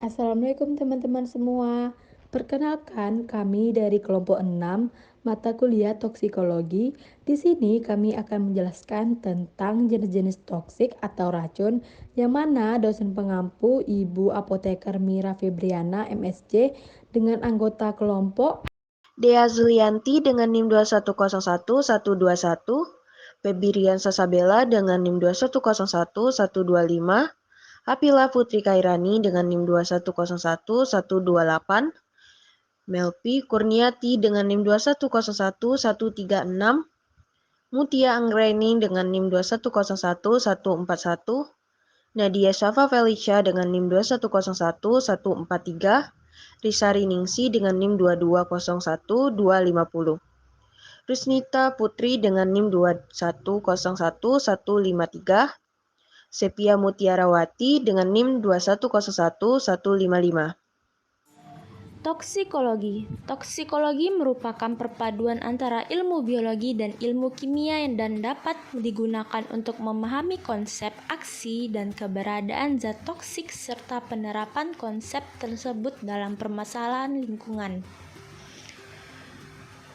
Assalamualaikum teman-teman semua. Perkenalkan, kami dari kelompok 6 mata kuliah toksikologi. Di sini kami akan menjelaskan tentang jenis-jenis toksik atau racun yang mana dosen pengampu Ibu Apoteker Mira Febriana MSc dengan anggota kelompok Dea Zulianti dengan NIM 2101121, Febrian Sasabella dengan NIM 2101125, Apila Putri Kairani dengan NIM 2101128, Melpi Kurniati dengan NIM 2101136, Mutia Anggreni dengan NIM 2101141, Nadia Syafa Felicia dengan NIM 2101143, Risari Ningsi dengan NIM 2201250. Risnita Putri dengan NIM 2101153, Sepia Mutiarawati dengan NIM 2101155. Toksikologi. Toksikologi merupakan perpaduan antara ilmu biologi dan ilmu kimia dan dapat digunakan untuk memahami konsep, aksi, dan keberadaan zat toksik serta penerapan konsep tersebut dalam permasalahan lingkungan.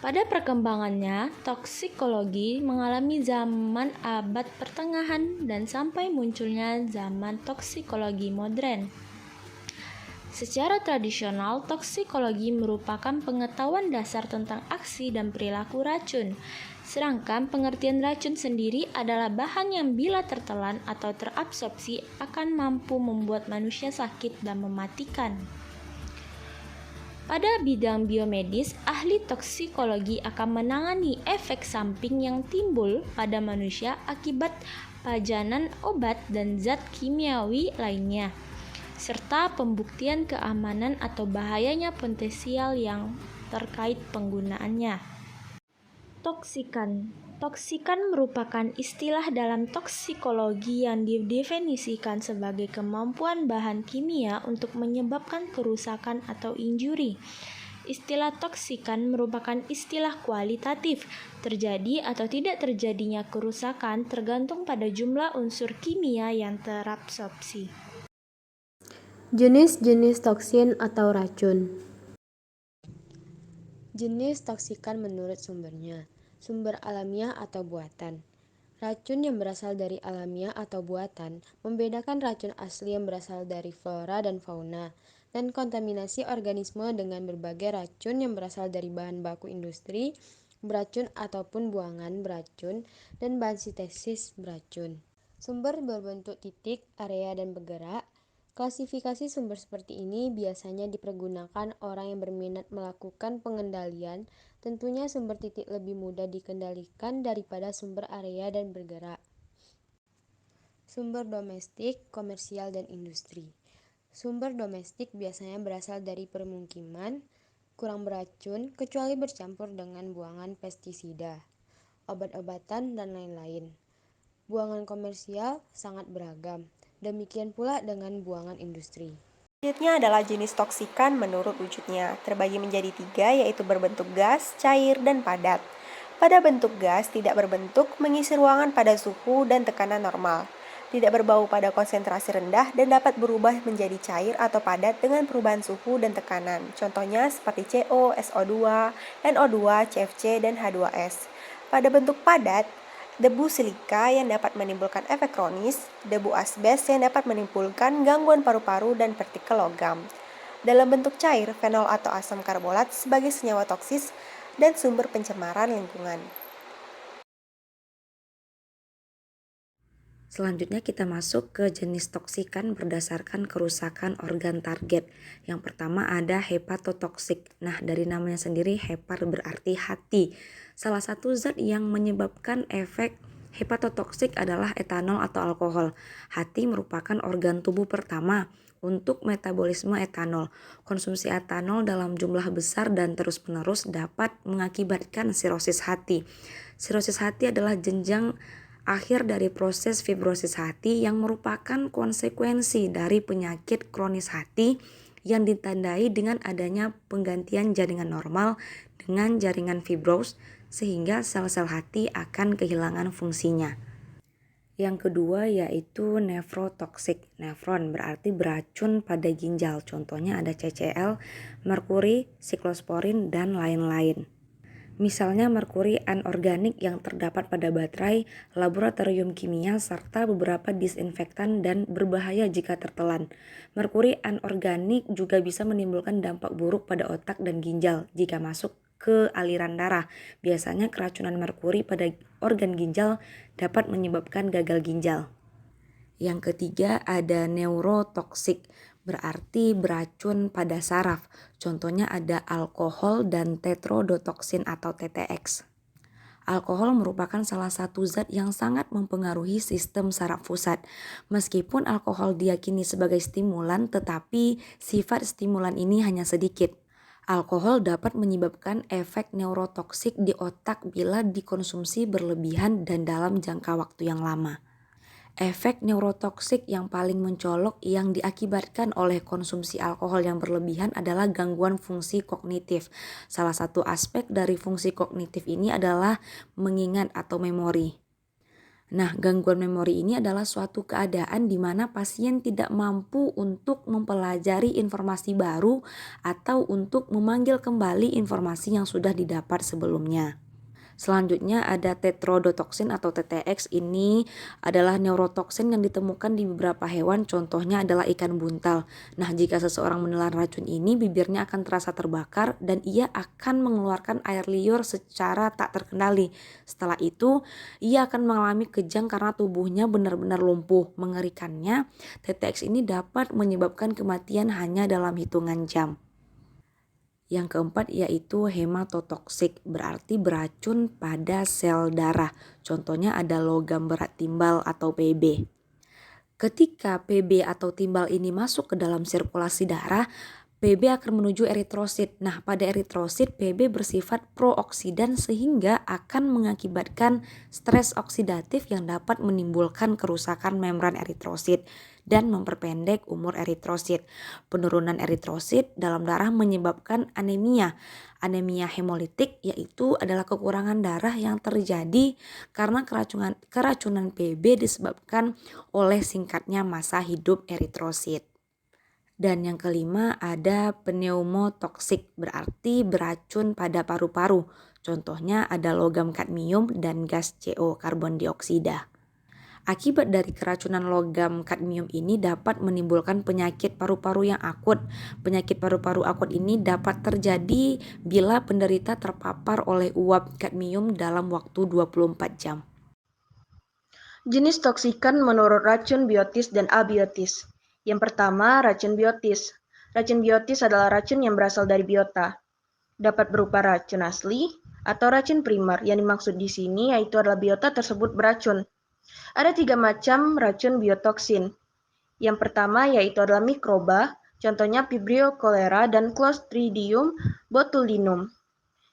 Pada perkembangannya, toksikologi mengalami zaman abad pertengahan dan sampai munculnya zaman toksikologi modern. Secara tradisional, toksikologi merupakan pengetahuan dasar tentang aksi dan perilaku racun. Sedangkan pengertian racun sendiri adalah bahan yang bila tertelan atau terabsorpsi akan mampu membuat manusia sakit dan mematikan. Pada bidang biomedis, ahli toksikologi akan menangani efek samping yang timbul pada manusia akibat pajanan obat dan zat kimiawi lainnya, serta pembuktian keamanan atau bahayanya potensial yang terkait penggunaannya. Toksikan merupakan istilah dalam toksikologi yang didefinisikan sebagai kemampuan bahan kimia untuk menyebabkan kerusakan atau injuri. Istilah toksikan merupakan istilah kualitatif. Terjadi atau tidak terjadinya kerusakan tergantung pada jumlah unsur kimia yang terabsorpsi. Jenis-jenis toksin atau racun. Jenis toksikan menurut sumbernya. Sumber alamiah atau buatan. Racun yang berasal dari alamiah atau buatan membedakan racun asli yang berasal dari flora dan fauna, dan kontaminasi organisme dengan berbagai racun yang berasal dari bahan baku industri, beracun ataupun buangan beracun, dan bahan sintesis beracun. Sumber berbentuk titik, area, dan bergerak. Klasifikasi sumber seperti ini biasanya dipergunakan orang yang berminat melakukan pengendalian. Tentunya sumber titik lebih mudah dikendalikan daripada sumber area dan bergerak. Sumber domestik, komersial, dan industri. Sumber domestik biasanya berasal dari permukiman, kurang beracun kecuali bercampur dengan buangan pestisida, obat-obatan, dan lain-lain. Buangan komersial sangat beragam. Demikian pula dengan buangan industri. Selanjutnya adalah jenis toksikan menurut wujudnya. Terbagi menjadi 3, yaitu berbentuk gas, cair, dan padat. Pada bentuk gas, tidak berbentuk, mengisi ruangan pada suhu dan tekanan normal. Tidak berbau pada konsentrasi rendah dan dapat berubah menjadi cair atau padat dengan perubahan suhu dan tekanan. Contohnya seperti CO, SO2, NO2, CFC, dan H2S. Pada bentuk padat, debu silika yang dapat menimbulkan efek kronis, debu asbes yang dapat menimbulkan gangguan paru-paru dan partikel logam. Dalam bentuk cair, fenol atau asam karbolat sebagai senyawa toksis dan sumber pencemaran lingkungan. Selanjutnya kita masuk ke jenis toksikan berdasarkan kerusakan organ target. Yang pertama ada hepatotoksik. Nah, dari namanya sendiri hepar berarti hati. Salah satu zat yang menyebabkan efek hepatotoksik adalah etanol atau alkohol. Hati merupakan organ tubuh pertama untuk metabolisme etanol. Konsumsi etanol dalam jumlah besar dan terus-menerus dapat mengakibatkan sirosis hati. Sirosis hati adalah jenjang akhir dari proses fibrosis hati yang merupakan konsekuensi dari penyakit kronis hati yang ditandai dengan adanya penggantian jaringan normal dengan jaringan fibros sehingga sel-sel hati akan kehilangan fungsinya. Yang kedua yaitu nefrotoksik. Nefron berarti beracun pada ginjal. Contohnya ada CCl, merkuri, siklosporin, dan lain-lain. Misalnya merkuri anorganik yang terdapat pada baterai, laboratorium kimia, serta beberapa disinfektan dan berbahaya jika tertelan. Merkuri anorganik juga bisa menimbulkan dampak buruk pada otak dan ginjal jika masuk ke aliran darah. Biasanya keracunan merkuri pada organ ginjal dapat menyebabkan gagal ginjal. Yang ketiga ada neurotoksik, berarti beracun pada saraf. Contohnya ada alkohol dan tetrodotoksin atau TTX. Alkohol merupakan salah satu zat yang sangat mempengaruhi sistem saraf pusat. Meskipun alkohol diyakini sebagai stimulan, tetapi sifat stimulan ini hanya sedikit. Alkohol dapat menyebabkan efek neurotoksik di otak bila dikonsumsi berlebihan dan dalam jangka waktu yang lama. Efek neurotoksik yang paling mencolok yang diakibatkan oleh konsumsi alkohol yang berlebihan adalah gangguan fungsi kognitif. Salah satu aspek dari fungsi kognitif ini adalah mengingat atau memori. Nah, gangguan memori ini adalah suatu keadaan di mana pasien tidak mampu untuk mempelajari informasi baru atau untuk memanggil kembali informasi yang sudah didapat sebelumnya. Selanjutnya ada tetrodotoksin atau TTX. Ini adalah neurotoksin yang ditemukan di beberapa hewan, contohnya adalah ikan buntal. Nah, jika seseorang menelan racun ini, bibirnya akan terasa terbakar dan ia akan mengeluarkan air liur secara tak terkendali. Setelah itu, ia akan mengalami kejang karena tubuhnya benar-benar lumpuh. Mengerikannya, TTX ini dapat menyebabkan kematian hanya dalam hitungan jam. Yang keempat yaitu hematotoksik, berarti beracun pada sel darah. Contohnya ada logam berat timbal atau Pb. Ketika Pb atau timbal ini masuk ke dalam sirkulasi darah, Pb akan menuju eritrosit. Nah, pada eritrosit Pb bersifat prooksidan sehingga akan mengakibatkan stres oksidatif yang dapat menimbulkan kerusakan membran eritrosit dan memperpendek umur eritrosit. Penurunan eritrosit dalam darah menyebabkan anemia. Anemia hemolitik yaitu adalah kekurangan darah yang terjadi karena keracunan Pb disebabkan oleh singkatnya masa hidup eritrosit. Dan yang kelima ada pneumotoksik, berarti beracun pada paru-paru. Contohnya ada logam kadmium dan gas CO, karbon dioksida. Akibat dari keracunan logam kadmium ini dapat menimbulkan penyakit paru-paru yang akut. Penyakit paru-paru akut ini dapat terjadi bila penderita terpapar oleh uap kadmium dalam waktu 24 jam. Jenis toksikan menurut racun biotis dan abiotis. Yang pertama, racun biotis. Racun biotis adalah racun yang berasal dari biota. Dapat berupa racun asli atau racun primer. Yang dimaksud di sini yaitu adalah biota tersebut beracun. Ada 3 macam racun biotoksin. Yang pertama yaitu adalah mikroba, contohnya Vibrio cholera dan Clostridium botulinum.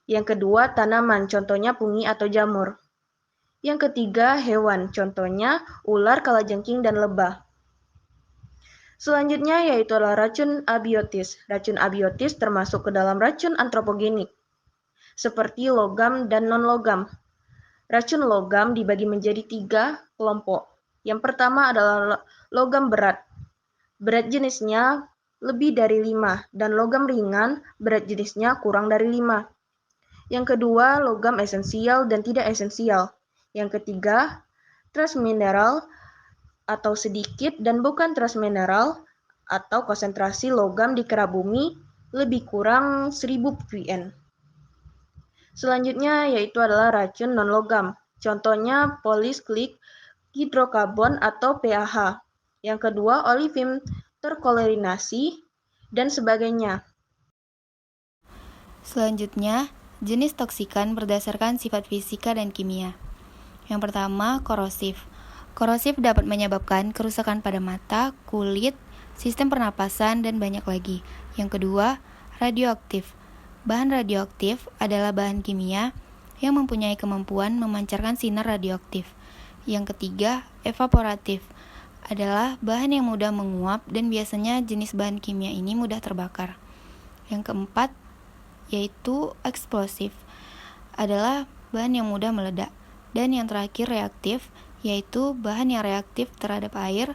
Yang kedua tanaman, contohnya fungi atau jamur. Yang ketiga hewan, contohnya ular, kalajengking, dan lebah. Selanjutnya yaitu adalah racun abiotis. Racun abiotis termasuk ke dalam racun antropogenik, seperti logam dan non-logam. Racun logam dibagi menjadi 3 kelompok. Yang pertama adalah logam berat. Berat jenisnya lebih dari 5 dan logam ringan berat jenisnya kurang dari 5. Yang kedua, logam esensial dan tidak esensial. Yang ketiga, trace mineral atau sedikit dan bukan trace mineral atau konsentrasi logam di kerak bumi lebih kurang 1000 ppm. Selanjutnya yaitu adalah racun non-logam, contohnya polycyclic hidrokarbon atau PAH. Yang kedua, olefin terkolorinasi dan sebagainya. Selanjutnya, jenis toksikan berdasarkan sifat fisika dan kimia. Yang pertama, korosif. Korosif dapat menyebabkan kerusakan pada mata, kulit, sistem pernapasan, dan banyak lagi. Yang kedua, radioaktif. Bahan radioaktif adalah bahan kimia yang mempunyai kemampuan memancarkan sinar radioaktif. Yang ketiga, evaporatif adalah bahan yang mudah menguap dan biasanya jenis bahan kimia ini mudah terbakar. Yang keempat, yaitu eksplosif adalah bahan yang mudah meledak. Dan yang terakhir, reaktif yaitu bahan yang reaktif terhadap air,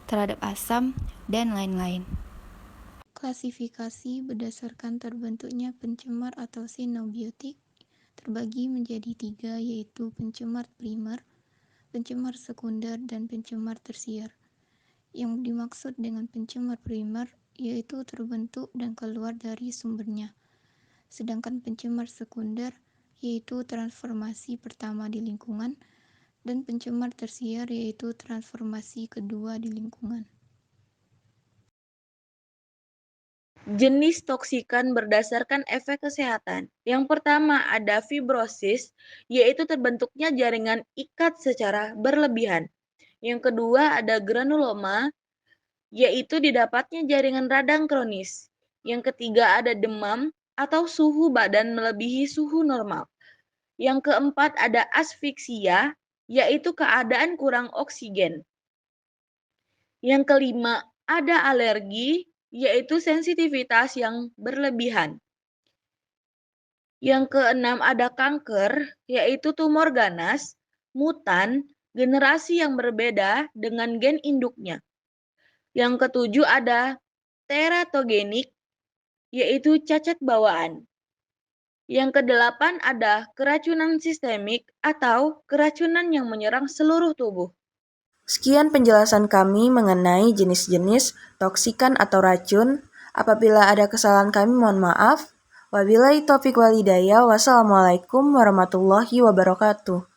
terhadap asam, dan lain-lain. Klasifikasi berdasarkan terbentuknya pencemar atau sinobiotik terbagi menjadi 3, yaitu pencemar primer, pencemar sekunder, dan pencemar tersier. Yang dimaksud dengan pencemar primer yaitu terbentuk dan keluar dari sumbernya. Sedangkan pencemar sekunder yaitu transformasi pertama di lingkungan, dan pencemar tersier yaitu transformasi kedua di lingkungan. Jenis toksikan berdasarkan efek kesehatan. Yang pertama ada fibrosis, yaitu terbentuknya jaringan ikat secara berlebihan. Yang kedua ada granuloma, yaitu didapatnya jaringan radang kronis. Yang ketiga ada demam atau suhu badan melebihi suhu normal. Yang keempat ada asfiksia, yaitu keadaan kurang oksigen. Yang kelima ada alergi, yaitu sensitivitas yang berlebihan. Yang keenam ada kanker, yaitu tumor ganas, mutan, generasi yang berbeda dengan gen induknya. Yang ketujuh ada teratogenik, yaitu cacat bawaan. Yang kedelapan ada keracunan sistemik atau keracunan yang menyerang seluruh tubuh. Sekian penjelasan kami mengenai jenis-jenis toksikan atau racun. Apabila ada kesalahan kami mohon maaf. Wabillahi taufiq wal hidayah. Wassalamualaikum warahmatullahi wabarakatuh.